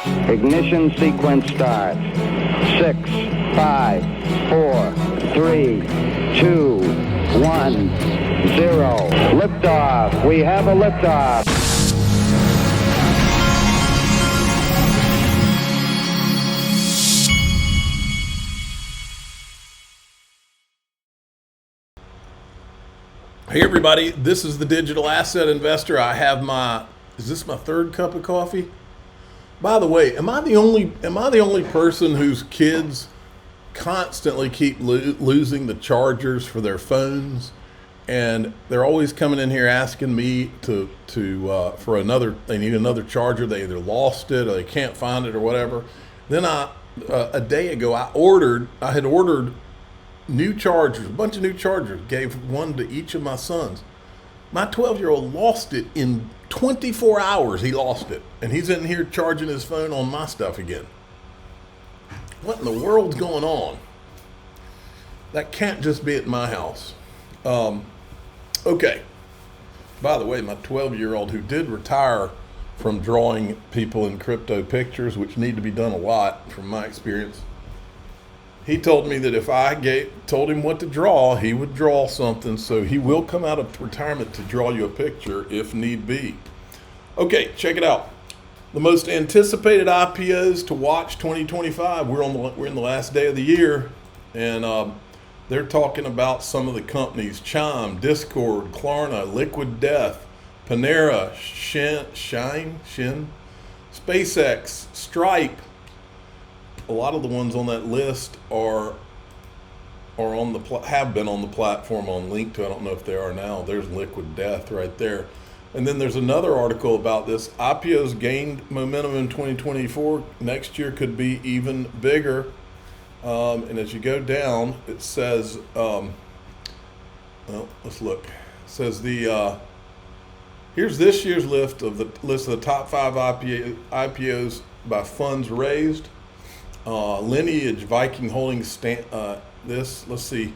Ignition sequence start. 6, 5, 4, 3, 2, 1, 0. Liftoff. We have a liftoff. Hey everybody, this is the Digital Asset Investor. I have is this my third cup of coffee? By the way, am I the only person whose kids constantly keep losing the chargers for their phones, and they're always coming in here asking me for another? They need another charger. They either lost it or they can't find it or whatever. Then a day ago I had ordered new chargers, a bunch of new chargers, gave one to each of my sons. My 12-year-old lost it in 24 hours. He lost it, and he's in here charging his phone on my stuff again. What in the world's going on? That can't just be at my house. Okay. By the way, my 12-year-old, who did retire from drawing people in crypto pictures, which need to be done a lot from my experience, he told me that if I told him what to draw, he would draw something. So he will come out of retirement to draw you a picture if need be. Okay, check it out. The most anticipated IPOs to watch 2025. We're in the last day of the year, and they're talking about some of the companies: Chime, Discord, Klarna, Liquid Death, Panera, Shin, SpaceX, Stripe. A lot of the ones on that list have been on the platform on link to. I don't know if they are now. There's Liquid Death right there. And then there's another article about this. IPOs gained momentum in 2024. Next year could be even bigger. And as you go down, it says, let's look. It says here's this year's list of the top 5 IPOs by funds raised. Lineage, Viking Holdings, let's see,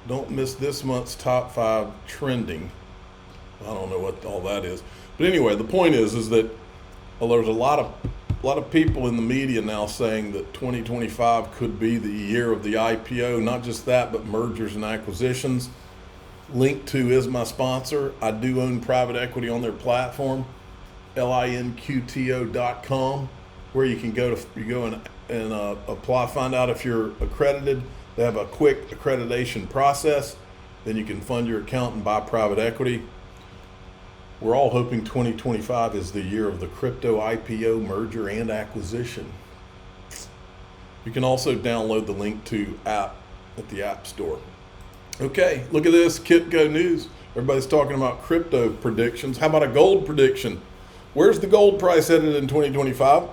don't miss this month's top 5 trending. I don't know what all that is, but anyway, the point is that there's a lot of people in the media now saying that 2025 could be the year of the IPO. Not just that, but mergers and acquisitions. Link2 is my sponsor. I do own private equity on their platform, linqto.com, where you can go and apply, find out if you're accredited. They have a quick accreditation process. Then you can fund your account and buy private equity. We're all hoping 2025 is the year of the crypto IPO merger and acquisition. You can also download the Link2 app at the App Store. Okay, look at this, Kitco News. Everybody's talking about crypto predictions. How about a gold prediction? Where's the gold price headed in 2025?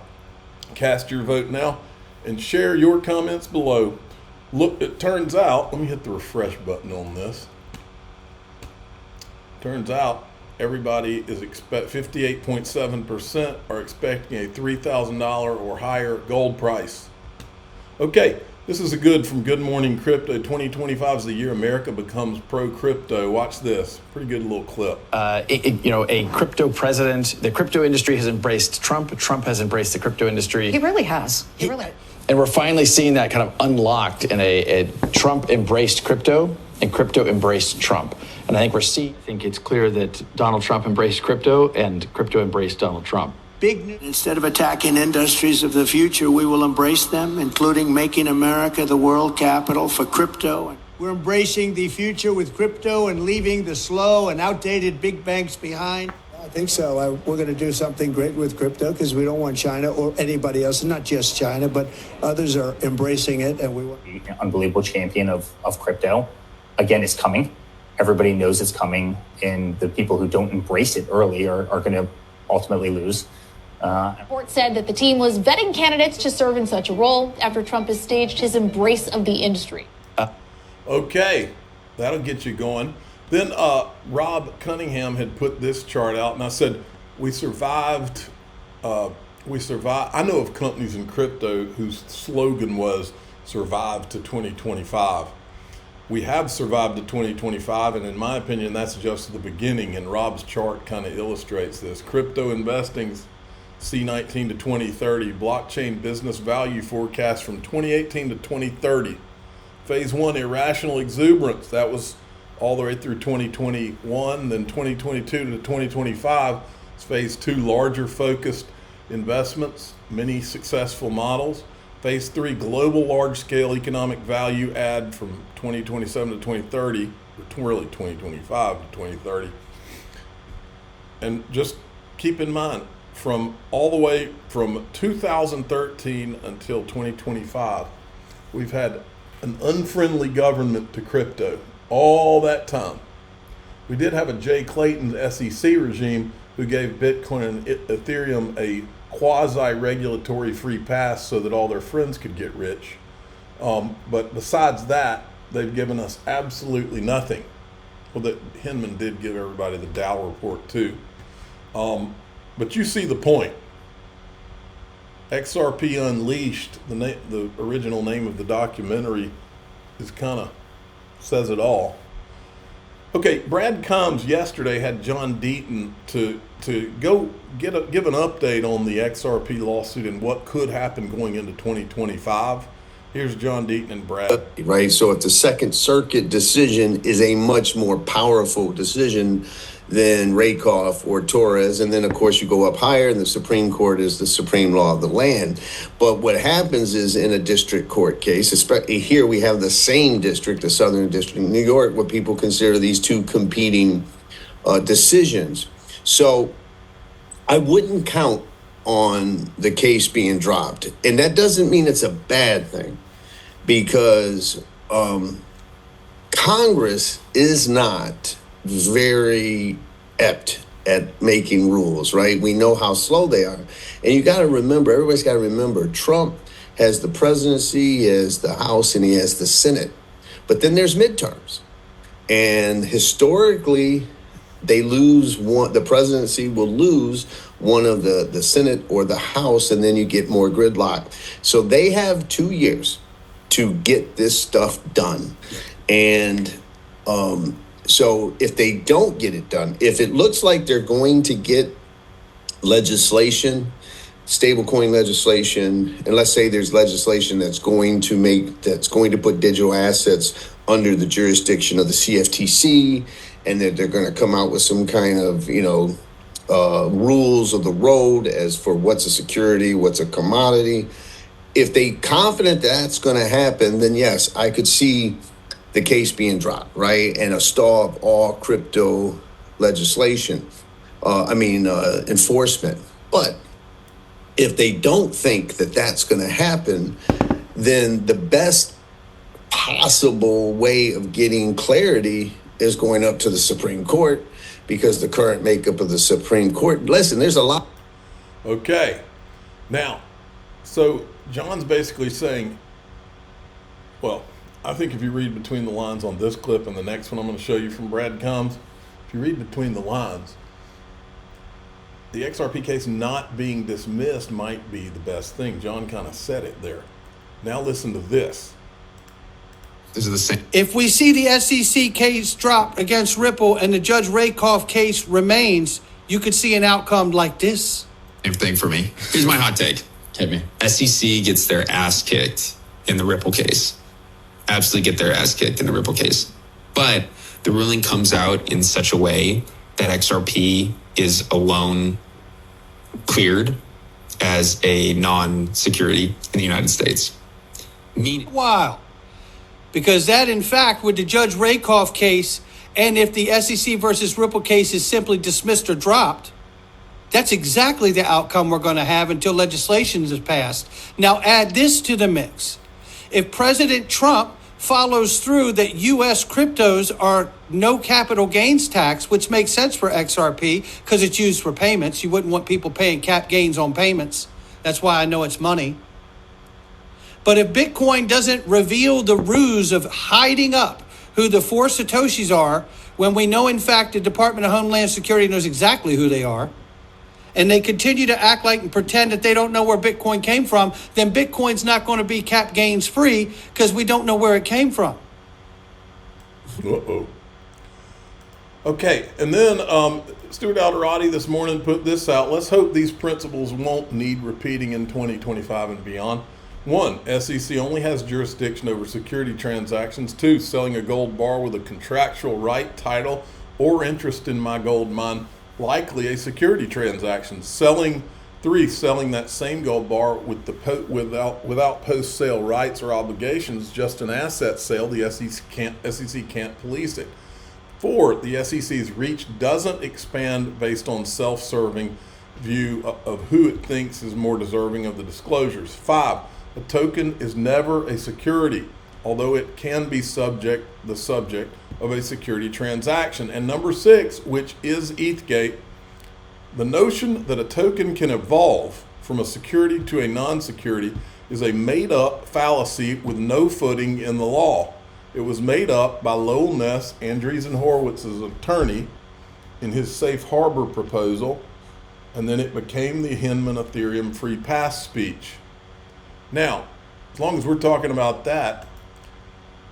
Cast your vote now and share your comments below. Look, it turns out, let me hit the refresh button on this. Turns out everybody is 58.7% are expecting a $3,000 or higher gold price. Okay, this is from Good Morning Crypto. 2025 is the year America becomes pro-crypto. Watch this. Pretty good little clip. A crypto president. The crypto industry has embraced Trump. Trump has embraced the crypto industry. He really has. And we're finally seeing that kind of unlocked in a Trump embraced crypto and crypto embraced Trump. And I think I think it's clear that Donald Trump embraced crypto and crypto embraced Donald Trump. Instead of attacking industries of the future, we will embrace them, including making America the world capital for crypto. We're embracing the future with crypto and leaving the slow and outdated big banks behind. I think so. We're going to do something great with crypto because we don't want China or anybody else, not just China, but others are embracing it. And we want an unbelievable champion of crypto. Again, it's coming. Everybody knows it's coming. And the people who don't embrace it early are going to ultimately lose. The report said that the team was vetting candidates to serve in such a role after Trump has staged his embrace of the industry. Okay, that'll get you going. Then Rob Cunningham had put this chart out, and I said, we survived. I know of companies in crypto whose slogan was survive to 2025. We have survived to 2025, and in my opinion, that's just the beginning, and Rob's chart kind of illustrates this. Crypto investing's C19 to 2030. Blockchain business value forecast from 2018 to 2030. Phase 1, irrational exuberance. That was all the way through 2021. Then 2022 to 2025 is phase 2, larger focused investments, many successful models. Phase 3, global large-scale economic value add from 2027 to 2030, or really 2025 to 2030. And just keep in mind, from all the way from 2013 until 2025, we've had an unfriendly government to crypto all that time. We did have a Jay Clayton SEC regime who gave Bitcoin and Ethereum a quasi-regulatory free pass so that all their friends could get rich. But besides that, they've given us absolutely nothing. Well, that Hinman did give everybody the Dow report too. But you see the point. XRP Unleashed, the original name of the documentary, is kind of says it all. Okay, Brad Combs yesterday had John Deaton to go give an update on the XRP lawsuit and what could happen going into 2025. Here's John Deaton and Brad. Right, so if the Second Circuit decision is a much more powerful decision than Rakoff or Torres, and then of course you go up higher and the Supreme Court is the supreme law of the land. But what happens is in a district court case, especially here we have the same district, the Southern District of New York, where people consider these two competing decisions. So I wouldn't count on the case being dropped. And that doesn't mean it's a bad thing, because Congress is not very apt at making rules, right? We know how slow they are. And you got to remember, everybody's got to remember, Trump has the presidency, he has the House, and he has the Senate. But then there's midterms. And historically, they lose one, the presidency will lose one of the Senate or the House, and then you get more gridlock. So they have 2 years to get this stuff done. And so if they don't get it done, if it looks like they're going to get legislation, stablecoin legislation, and let's say there's legislation that's going to put digital assets under the jurisdiction of the CFTC, and that they're going to come out with some kind of, rules of the road as for what's a security, what's a commodity. If they confident that's going to happen, then yes, I could see the case being dropped, right? And a stall of all crypto legislation, enforcement. But if they don't think that that's going to happen, then the best possible way of getting clarity is going up to the Supreme Court, because the current makeup of the Supreme Court, listen, there's a lot. Okay. Now, so John's basically saying, well, I think if you read between the lines on this clip and the next one I'm going to show you from Brad Combs, if you read between the lines, the XRP case not being dismissed might be the best thing. John kind of said it there. Now listen to this. This is the same. If we see the SEC case drop against Ripple and the Judge Rakoff case remains, you could see an outcome like this. Same thing for me. Here's my hot take. Hit me. SEC gets their ass kicked in the Ripple case. Absolutely get their ass kicked in the Ripple case. But the ruling comes out in such a way that XRP is alone cleared as a non-security in the United States. Wow. Because that, in fact, with the Judge Rakoff case, and if the SEC versus Ripple case is simply dismissed or dropped, that's exactly the outcome we're going to have until legislation is passed. Now add this to the mix. If President Trump follows through that U.S. cryptos are no capital gains tax, which makes sense for XRP because it's used for payments. You wouldn't want people paying cap gains on payments. That's why I know it's money. But if Bitcoin doesn't reveal the ruse of hiding up who the 4 Satoshis are, when we know, in fact, the Department of Homeland Security knows exactly who they are, and they continue to act like and pretend that they don't know where Bitcoin came from, then Bitcoin's not going to be cap gains free because we don't know where it came from. Uh-oh. Okay, and then Stuart Alderati this morning put this out. Let's hope these principles won't need repeating in 2025 and beyond. 1, SEC only has jurisdiction over security transactions. 2, selling a gold bar with a contractual right, title, or interest in my gold mine, likely a security transaction. 3, selling that same gold bar with without post-sale rights or obligations, just an asset sale. The SEC can't police it. 4, the SEC's reach doesn't expand based on self-serving view of who it thinks is more deserving of the disclosures. 5, a token is never a security, although it can be the subject of a security transaction. And number 6, which is ETHgate, the notion that a token can evolve from a security to a non-security is a made-up fallacy with no footing in the law. It was made up by Lowell Ness, Andreessen Horowitz's attorney, in his safe harbor proposal, and then it became the Hinman Ethereum free pass speech. Now, as long as we're talking about that,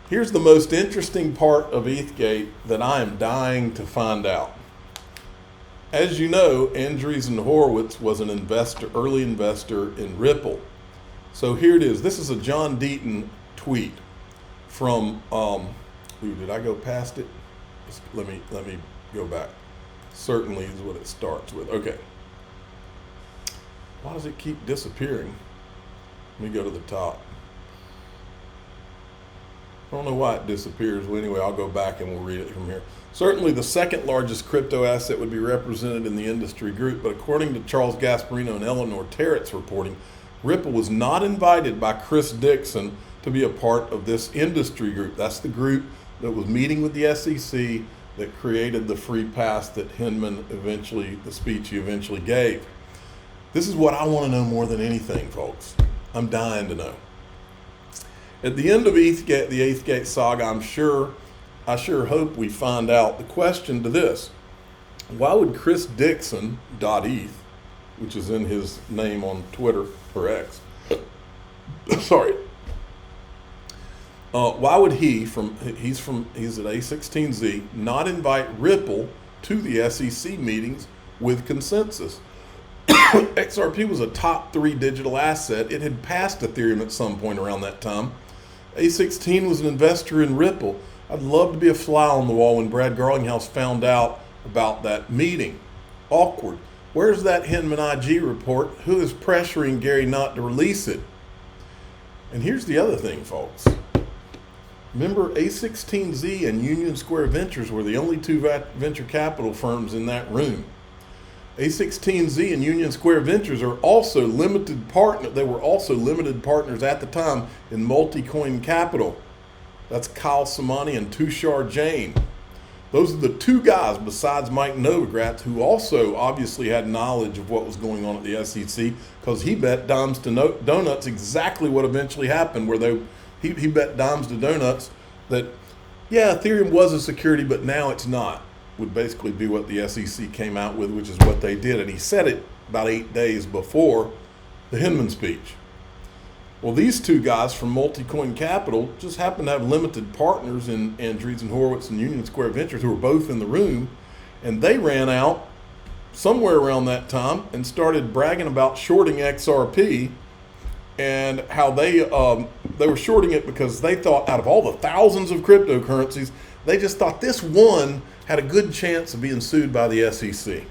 here's the most interesting part of ETHgate that I am dying to find out. As you know, Andreessen Horowitz was an early investor in Ripple. So here it is. This is a John Deaton tweet from, did I go past it? Let me go back. Certainly is what it starts with. Okay. Why does it keep disappearing? Let me go to the top. I don't know why it disappears. Well, anyway, I'll go back and we'll read it from here. Certainly the second largest crypto asset would be represented in the industry group, but according to Charles Gasparino and Eleanor Terrett's reporting, Ripple was not invited by Chris Dixon to be a part of this industry group. That's the group that was meeting with the SEC that created the free pass that the speech he eventually gave. This is what I want to know more than anything, folks. I'm dying to know. At the end of the ETHgate saga, I sure hope we find out the question to this. Why would Chris Dixon.eth, which is in his name on Twitter or X, sorry, why would he's at A16Z, not invite Ripple to the SEC meetings with consensus? XRP was a top 3 digital asset. It had passed Ethereum at some point around that time. A16 was an investor in Ripple. I'd love to be a fly on the wall when Brad Garlinghouse found out about that meeting. Awkward. Where's that Hinman IG report? Who is pressuring Gary not to release it? And here's the other thing, folks. Remember, A16Z and Union Square Ventures were the only 2 venture capital firms in that room. A16Z and Union Square Ventures are also limited partner. They were also limited partners at the time in Multicoin Capital. That's Kyle Samani and Tushar Jain. Those are the 2 guys besides Mike Novogratz who also obviously had knowledge of what was going on at the SEC, because he bet dimes to donuts exactly what eventually happened, where he bet dimes to donuts that, yeah, Ethereum was a security, but now it's not, would basically be what the SEC came out with, which is what they did. And he said it about 8 days before the Hinman speech. Well, these 2 guys from Multicoin Capital just happened to have limited partners in Andreessen Horowitz and Union Square Ventures, who were both in the room, and they ran out somewhere around that time and started bragging about shorting XRP, and how they were shorting it because they thought out of all the thousands of cryptocurrencies, they just thought this one had a good chance of being sued by the SEC.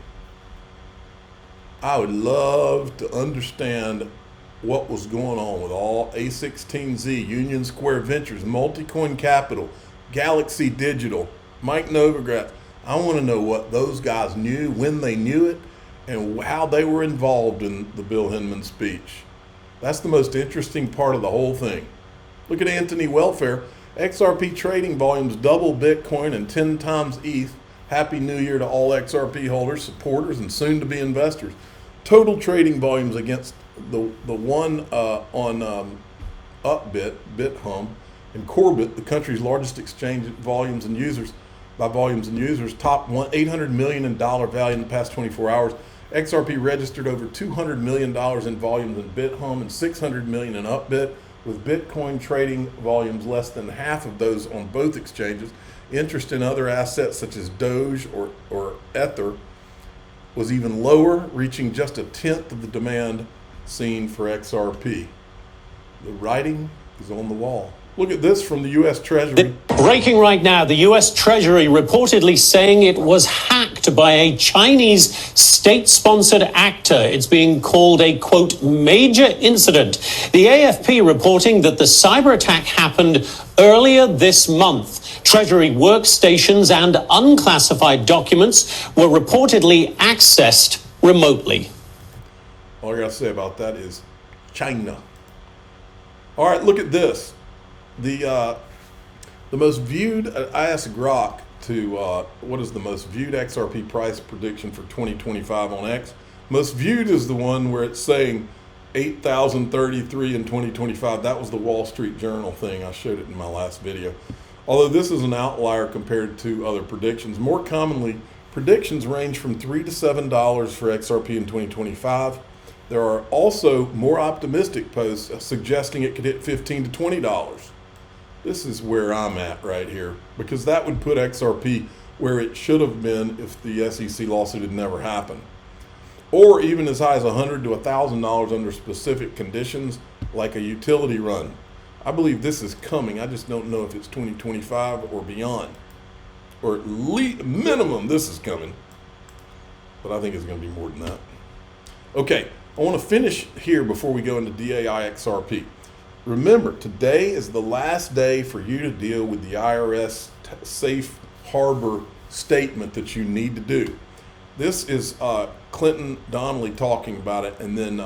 I would love to understand what was going on with all A16Z, Union Square Ventures, Multicoin Capital, Galaxy Digital, Mike Novogratz. I want to know what those guys knew, when they knew it, and how they were involved in the Bill Hinman speech. That's the most interesting part of the whole thing. Look at Anthony Welfare. XRP trading volumes double Bitcoin and 10 times ETH. Happy New Year to all XRP holders, supporters, and soon-to-be investors. Total trading volumes against the one on Upbit, BitHum, and Corbit, the country's largest exchange volumes and users, top $800 million in dollar value in the past 24 hours. XRP registered over $200 million in volumes in BitHum and $600 million in Upbit, with Bitcoin trading volumes less than half of those on both exchanges. Interest in other assets such as Doge or Ether was even lower, reaching just 1/10 of the demand seen for XRP. The writing is on the wall. Look at this from the U.S. Treasury. Breaking right now, the U.S. Treasury reportedly saying it was hacked by a Chinese state-sponsored actor. It's being called a, quote, major incident. The AFP reporting that the cyber attack happened earlier this month. Treasury workstations and unclassified documents were reportedly accessed remotely. All I got to say about that is China. All right, look at this. The most viewed, I asked Grok to, what is the most viewed XRP price prediction for 2025 on X? Most viewed is the one where it's saying 8,033 in 2025. That was the Wall Street Journal thing. I showed it in my last video. Although this is an outlier compared to other predictions. More commonly, predictions range from $3 to $7 for XRP in 2025. There are also more optimistic posts suggesting it could hit $15 to $20. This is where I'm at right here, because that would put XRP where it should have been if the SEC lawsuit had never happened. Or even as high as $100 to $1,000 under specific conditions, like a utility run. I believe this is coming. I just don't know if it's 2025 or beyond. Or at least minimum this is coming. But I think it's going to be more than that. Okay, I want to finish here before we go into DAI XRP. Remember, today is the last day for you to deal with the IRS safe harbor statement that you need to do. This is Clinton Donnelly talking about it, and then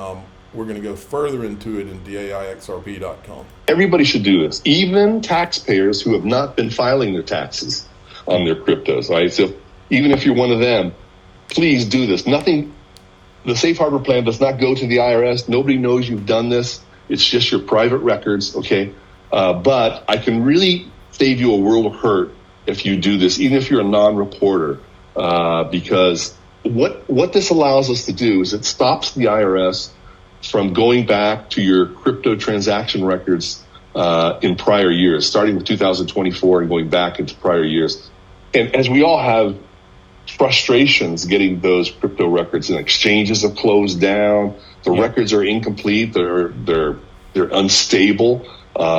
we're going to go further into it in DAIXRP.com. Everybody should do this, even taxpayers who have not been filing their taxes on their cryptos, right? So even if you're one of them, please do this. Nothing, the safe harbor plan does not go to the IRS. Nobody knows you've done this. It's just your private records, okay? But I can really save you a world of hurt if you do this, even if you're a non-reporter, because what this allows us to do is it stops the IRS from going back to your crypto transaction records in prior years, starting with 2024 and going back into prior years. And as we all have frustrations getting those crypto records, and exchanges have closed down, the records are incomplete, they're unstable.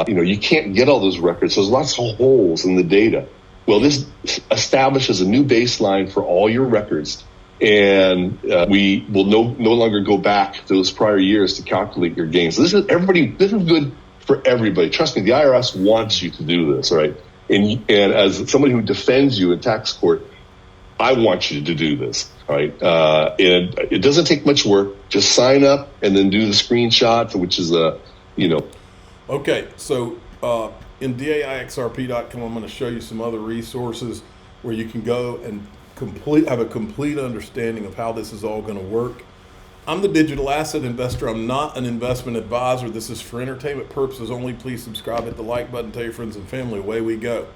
You can't get all those records. So there's lots of holes in the data. Well, this establishes a new baseline for all your records, and we will no longer go back to those prior years to calculate your gains. So this is good for everybody. Trust me, the IRS wants you to do this, right? And as somebody who defends you in tax court, I want you to do this, right? And it doesn't take much work. Just sign up and then do the screenshot, which is Okay, so in DAIXRP.com, I'm going to show you some other resources where you can go and have a complete understanding of how this is all going to work. I'm the digital asset investor. I'm not an investment advisor. This is for entertainment purposes only. Please subscribe, hit the like button, tell your friends and family. Away we go.